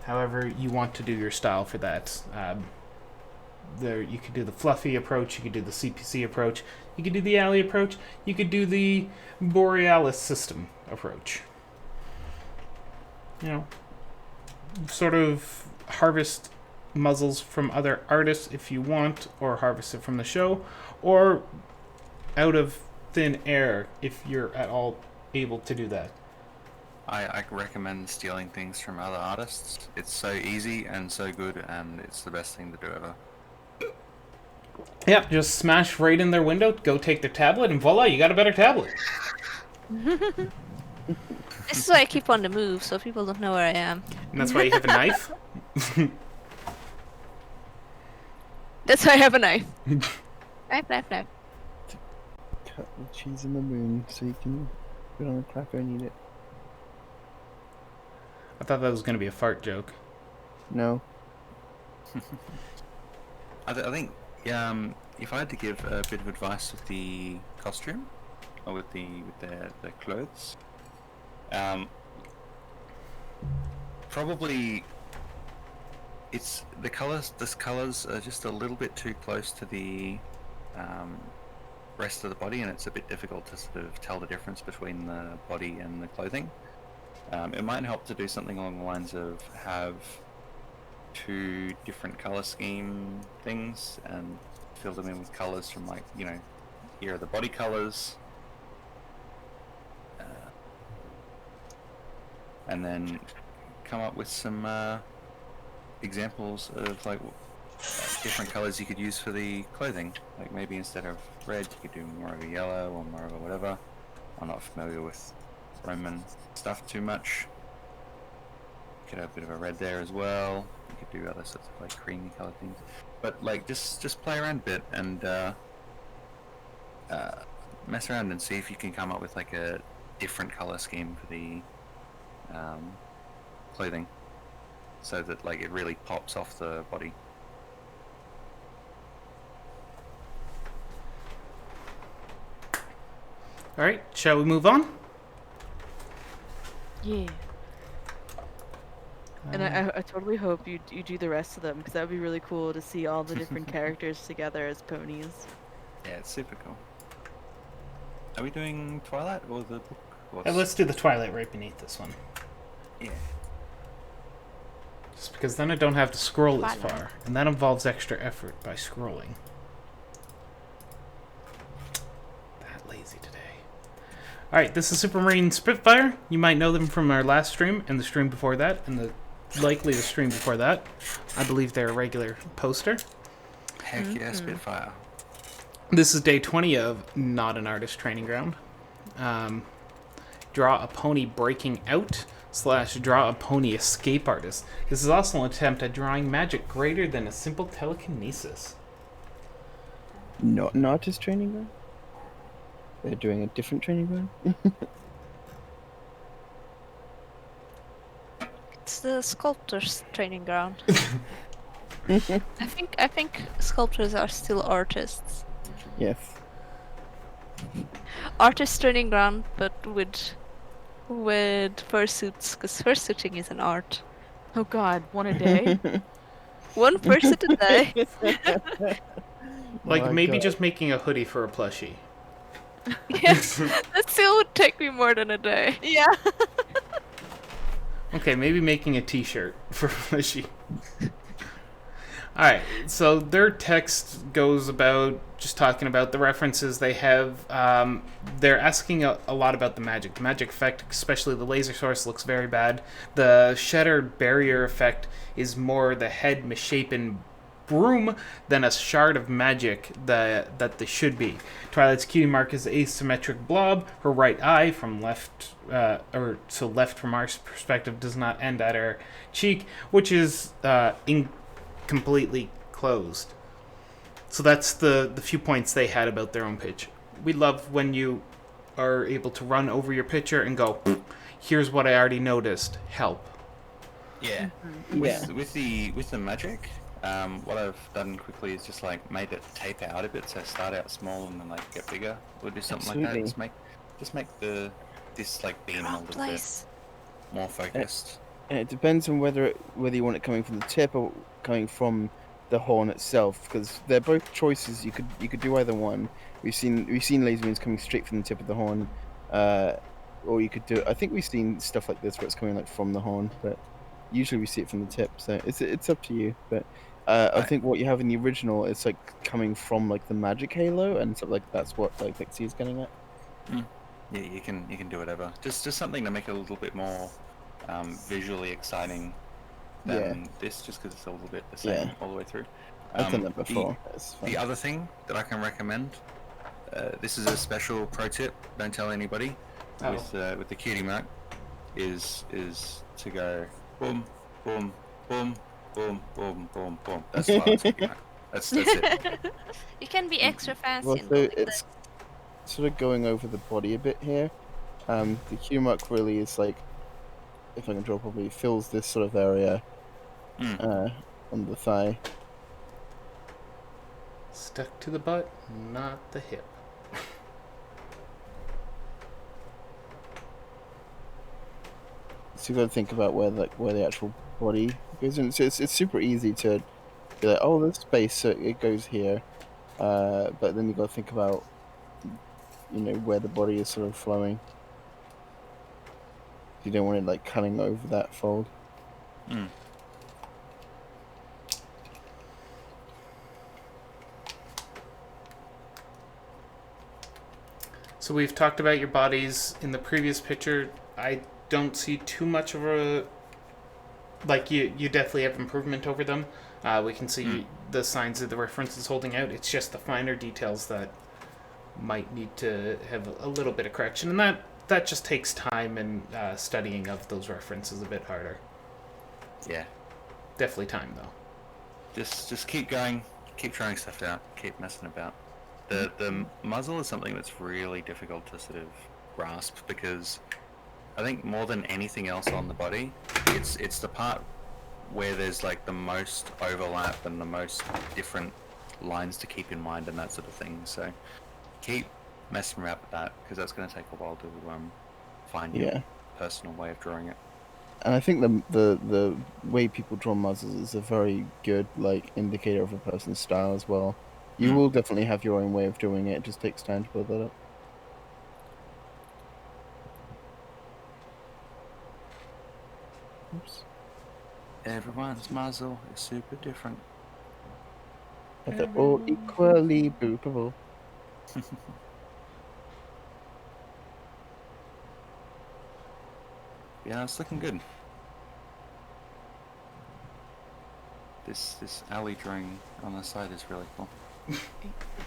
However you want to do your style for that. You could do the fluffy approach, you could do the CPC approach, you could do the alley approach, you could do the Borealis system approach. You know, sort of harvest muzzles from other artists if you want, or harvest it from the show, or out of thin air if you're at all able to do that. I recommend stealing things from other artists. It's so easy and so good, and it's the best thing to do ever. Yeah, just smash right in their window, go take their tablet, and voila, you got a better tablet. this is why I keep on the move, so people don't know where I am. And that's why you have a knife? That's why I have a knife. Knife. Cut the cheese in the moon so you can put it on a cracker and eat it. I thought that was going to be a fart joke. No. I think If I had to give a bit of advice with the costume, or with the clothes, probably it's the colors. The colors are just a little bit too close to the rest of the body, and it's a bit difficult to sort of tell the difference between the body and the clothing. It might help to do something along the lines of have 2 different color scheme things and fill them in with colors from, like, you know, here are the body colors, and then come up with some examples of like different colors you could use for the clothing. Like maybe instead of red, you could do more of a yellow or more of a whatever. I'm not familiar with Roman stuff too much. You could have a bit of a red there as well. You could do other sorts of like creamy colored things. But like just play around a bit and mess around and see if you can come up with like a different color scheme for the clothing, so that like it really pops off the body. All right, shall we move on? Yeah. And I totally hope you do the rest of them, because that would be really cool to see all the different characters together as ponies. Yeah, it's super cool. Are we doing Twilight or the book? Let's do the Twilight right beneath this one. Yeah. Just because then I don't have to scroll as Twilight. far, and that involves extra effort by scrolling. That lazy today. Alright, this is Supermarine Spitfire. You might know them from our last stream, and the stream before that, and likely the stream before that. I believe they're a regular poster. Heck yeah, Spitfire. This is day 20 of Not an Artist Training Ground. Draw a pony breaking out / draw a pony escape artist. This is also an attempt at drawing magic greater than a simple telekinesis. Not an artist training ground? They're doing a different training ground? It's the sculptor's training ground. I think sculptors are still artists. Yes. Artist training ground, but with fursuits, because fursuiting is an art. Oh god, one a day? One fursuit a day. Like, My maybe God. just making a hoodie for a plushie. Yes, that still would take me more than a day. Yeah. Okay, maybe making a t-shirt for a plushie. Alright, so their text goes about just talking about the references they have. They're asking a lot about the magic. The magic effect, especially the laser source, looks very bad. The shattered barrier effect is more the head misshapen broom than a shard of magic that they should be. Twilight's cutie mark is asymmetric blob. Her right eye, from left from our perspective, does not end at her cheek, which is completely closed. So that's the few points they had about their own pitch. We love when you are able to run over your picture and go, here's what I already noticed, help. Yeah. Yeah. With the magic, what I've done quickly is just like made it taper out a bit, so start out small and then like get bigger. We'll do something like that. Absolutely. Just make this like beam a Wrong little place. bit more focused. And it depends on whether you want it coming from the tip or coming from the horn itself, because they're both choices. You could do either one. We've seen laser beams coming straight from the tip of the horn, or you could do. I think we've seen stuff like this where it's coming like from the horn, but usually we see it from the tip. So it's up to you. But I Right. think what you have in the original is like coming from like the magic halo, and stuff like that's what like Pixie is getting at. Yeah, you can do whatever. Just something to make it a little bit more visually exciting than this, just because it's a little bit the same Yeah. all the way through. I've done that before. It's fun. The other thing that I can recommend, this is a special pro tip. Don't tell anybody. With the cutie mark, is to go boom, boom, boom, boom, boom, boom, boom. That's the last cutie mark. That's it. You can be extra fancy Well, and so go with it's sort of going over the body a bit here. The cue mark really is like, if I can draw properly, fills this sort of area on the thigh. Stuck to the butt, not the hip. So you got to think about where the actual body goes in. So it's super easy to be like, oh, there's space, so it goes here. But then you got to think about, where the body is sort of flowing. You don't want it like cutting over that fold. Mm. So we've talked about your bodies in the previous picture. I don't see too much of a... Like, you definitely have improvement over them. We can see the signs of the references holding out. It's just the finer details that might need to have a little bit of correction. And that just takes time and studying of those references a bit harder. Yeah. Definitely time, though. Just keep going, keep trying stuff out, keep messing about. The muzzle is something that's really difficult to sort of grasp, because I think more than anything else on the body, it's the part where there's like the most overlap and the most different lines to keep in mind and that sort of thing. So keep messing around with that, because that's going to take a while to find your personal way of drawing it. And I think the way people draw muzzles is a very good like indicator of a person's style as well. You will definitely have your own way of doing it. It just takes time to build that up. Oops. Everyone's muzzle is super different. But they're all equally boopable. Yeah, it's looking good. This alley drawing on the side is really cool.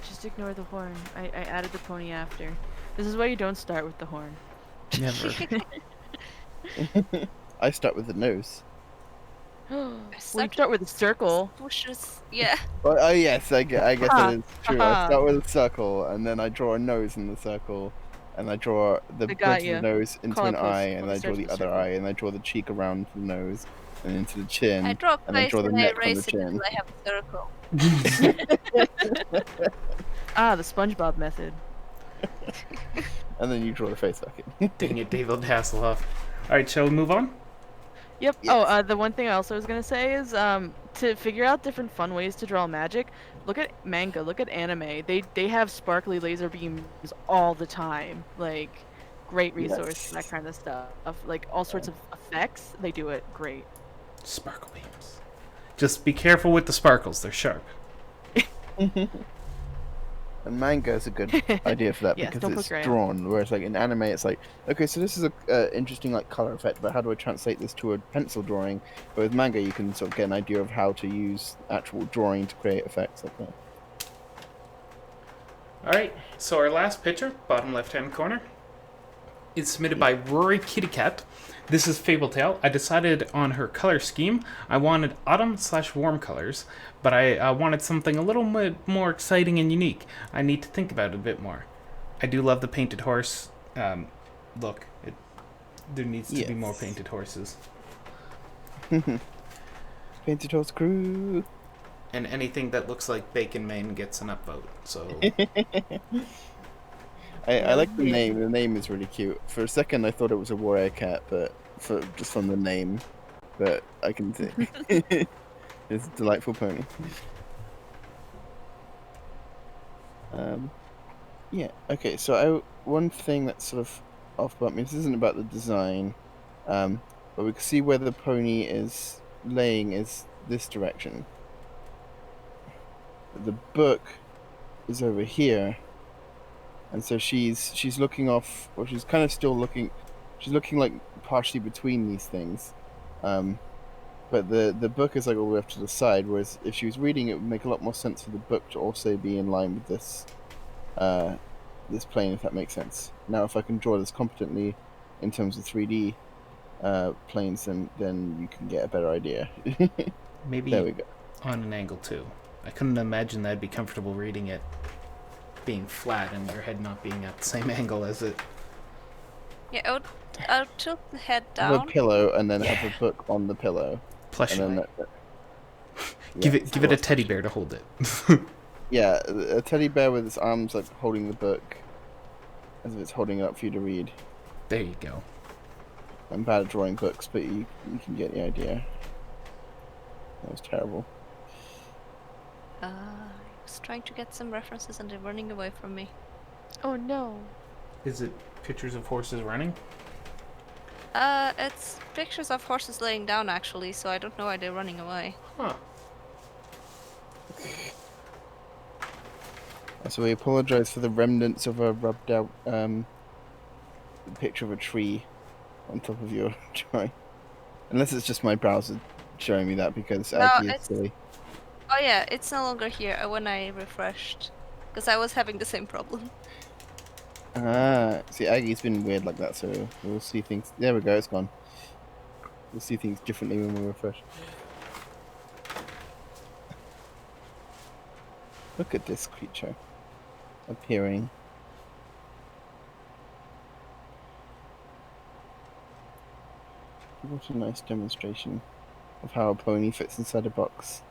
Just ignore the horn. I added the pony after. This is why you don't start with the horn. Never. I start with the nose. Well, you start with a circle. Bushes. Yeah. Oh yes, I guess it is true. I start with a circle, and then I draw a nose in the circle, and I draw the I bridge got of ya. the nose into Call an it post- eye, and I draw starts the with a other circle. eye, and I draw the cheek around the nose, and into the chin, I draw a and then face draw the and I neck from the erase it chin. until I have a circle. The SpongeBob method. And then you draw the face back in. Dang it, David Hasselhoff. Alright, shall we move on? Yep. Yes. Oh, the one thing I also was gonna say is to figure out different fun ways to draw magic. Look at manga. Look at anime. They have sparkly laser beams all the time. Like, great resource Yes. for that kind of stuff. Like all sorts of effects. They do it great. Sparkle beams. Just be careful with the sparkles, they're sharp. And manga is a good idea for that Yes, don't because put it's crayon. drawn, whereas like in anime it's like, okay, so this is a interesting like color effect, but how do I translate this to a pencil drawing? But with manga you can sort of get an idea of how to use actual drawing to create effects like that. Alright, so our last picture, bottom left-hand corner, is submitted by Rory Kittycat. This is Fabletail. I decided on her color scheme. I wanted autumn/warm colors, but I wanted something a little more exciting and unique. I need to think about it a bit more. I do love the painted horse look. There needs to be more Yes. painted horses. Painted Horse Crew. And anything that looks like Bacon Maine gets an upvote. So I like the name. The name is really cute. For a second, I thought it was a warrior cat, but just from the name, but I can see it's a delightful pony. Yeah. Okay. So one thing that's sort of off about me. This isn't about the design, but we can see where the pony is laying is this direction. The book is over here. And so she's looking off, or she's kind of still looking. She's looking like partially between these things, but the book is like all the way off to the side. Whereas if she was reading, it would make a lot more sense for the book to also be in line with this, this plane, if that makes sense. Now, if I can draw this competently, in terms of 3D planes, then you can get a better idea. maybe There we go. on an angle too. I couldn't imagine that I'd be comfortable reading it being flat and your head not being at the same angle as it. Yeah, I'll tilt the head Have a down. pillow, and then have a book on the pillow, Plushie. and then Give it a teddy bear to hold it. Yeah, a teddy bear with its arms like holding the book, as if it's holding it up for you to read. There you go. I'm bad at drawing books, but you can get the idea. That was terrible. I was trying to get some references and they're running away from me. Oh no. Is it pictures of horses running? It's pictures of horses laying down actually, so I don't know why they're running away. Huh. So we apologise for the remnants of a rubbed out picture of a tree on top of your drawing. Unless it's just my browser showing me that because No, Aggie is it's- silly. Oh yeah, it's no longer here when I refreshed. Because I was having the same problem. See, Aggie's been weird like that, so we'll see things. There we go, it's gone. We'll see things differently when we refresh. Look at this creature appearing. What a nice demonstration of how a pony fits inside a box.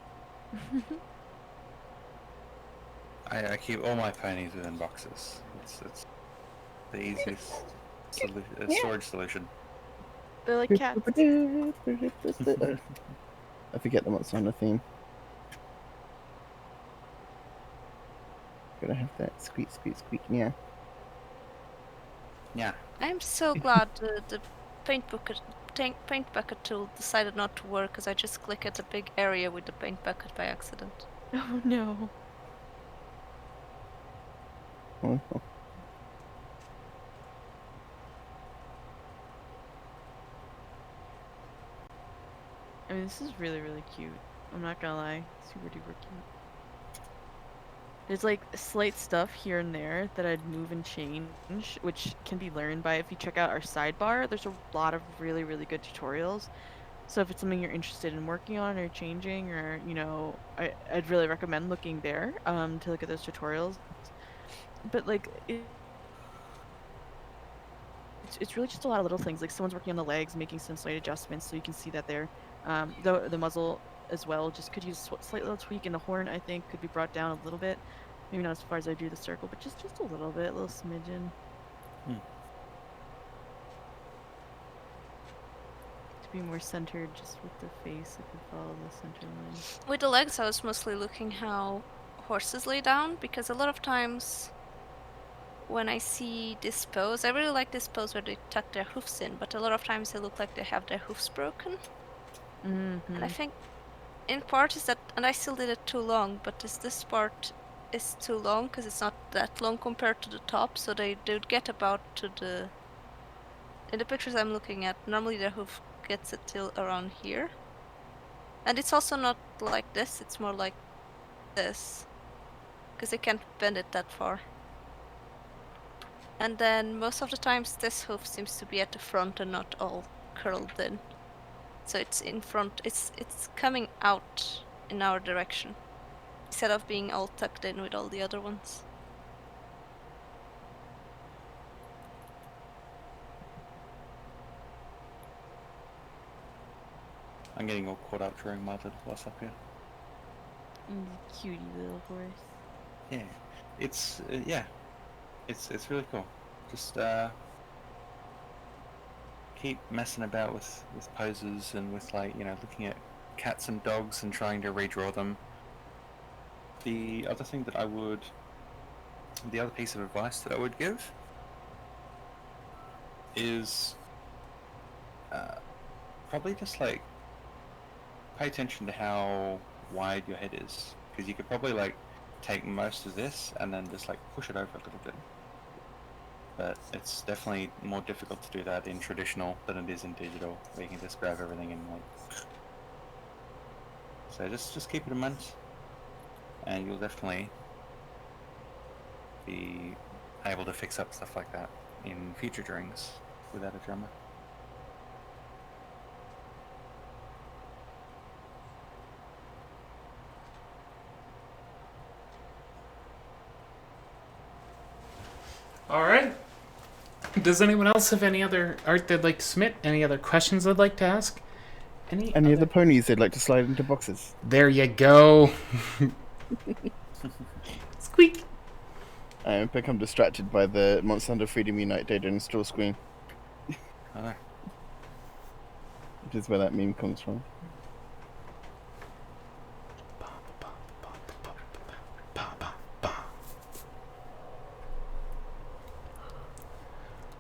I keep all my ponies within boxes. It's the easiest storage solution. They're like cats. I forget the what's on the theme. Gotta have that squeak, squeak, squeak, yeah. Yeah. I'm so glad the paint bucket tool decided not to work because I just click at a big area with the paint bucket by accident. Oh no. Wonderful. I mean, this is really, really cute. I'm not gonna lie. Super duper cute. There's like slight stuff here and there that I'd move and change, which can be learned by if you check out our sidebar. There's a lot of really, really good tutorials. So if it's something you're interested in working on or changing, or you know, I'd really recommend looking there to look at those tutorials. But like it's really just a lot of little things. Like someone's working on the legs, making some slight adjustments, so you can see that there. The muzzle as well just could use a slight little tweak, and the horn I think could be brought down a little bit. Maybe not as far as I drew the circle, but just a little bit, a little smidgen. To be more centered, just with the face, if you follow the center line. With the legs, I was mostly looking how horses lay down because a lot of times when I see this pose, I really like this pose where they tuck their hoofs in, but a lot of times they look like they have their hoofs broken. Mm-hmm. And I think in part is that, and I still did it too long, but this part is too long because it's not that long compared to the top, so they would get about to the, in the pictures I'm looking at, normally their hoof gets it till around here. And it's also not like this, it's more like this, because they can't bend it that far. And then most of the times this hoof seems to be at the front and not all curled in. So it's in front, it's coming out in our direction, instead of being all tucked in with all the other ones. I'm getting all caught up drawing my little horse up here. Cutie little horse. Yeah. It's it's really cool. Just keep messing about with poses and with, like, you know, looking at cats and dogs and trying to redraw them. The other thing that the other piece of advice that I would give is probably just like pay attention to how wide your head is, because you could probably like take most of this and then just like push it over a little bit. But it's definitely more difficult to do that in traditional than it is in digital, where you can just grab everything and like. So just keep it in mind, and you'll definitely be able to fix up stuff like that in future drawings without a drummer. All right. Does anyone else have any other art they'd like to submit? Any other questions they'd like to ask? Any other ponies they'd like to slide into boxes? There you go. Squeak. I become distracted by the Monster Hunter Freedom Unite data install screen, Oh, which is where that meme comes from.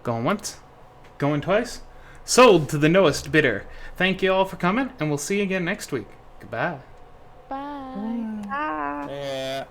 Going once, going twice. Sold to the knowest bidder. Thank you all for coming, and we'll see you again next week. Goodbye. Bye. Ah. yeah.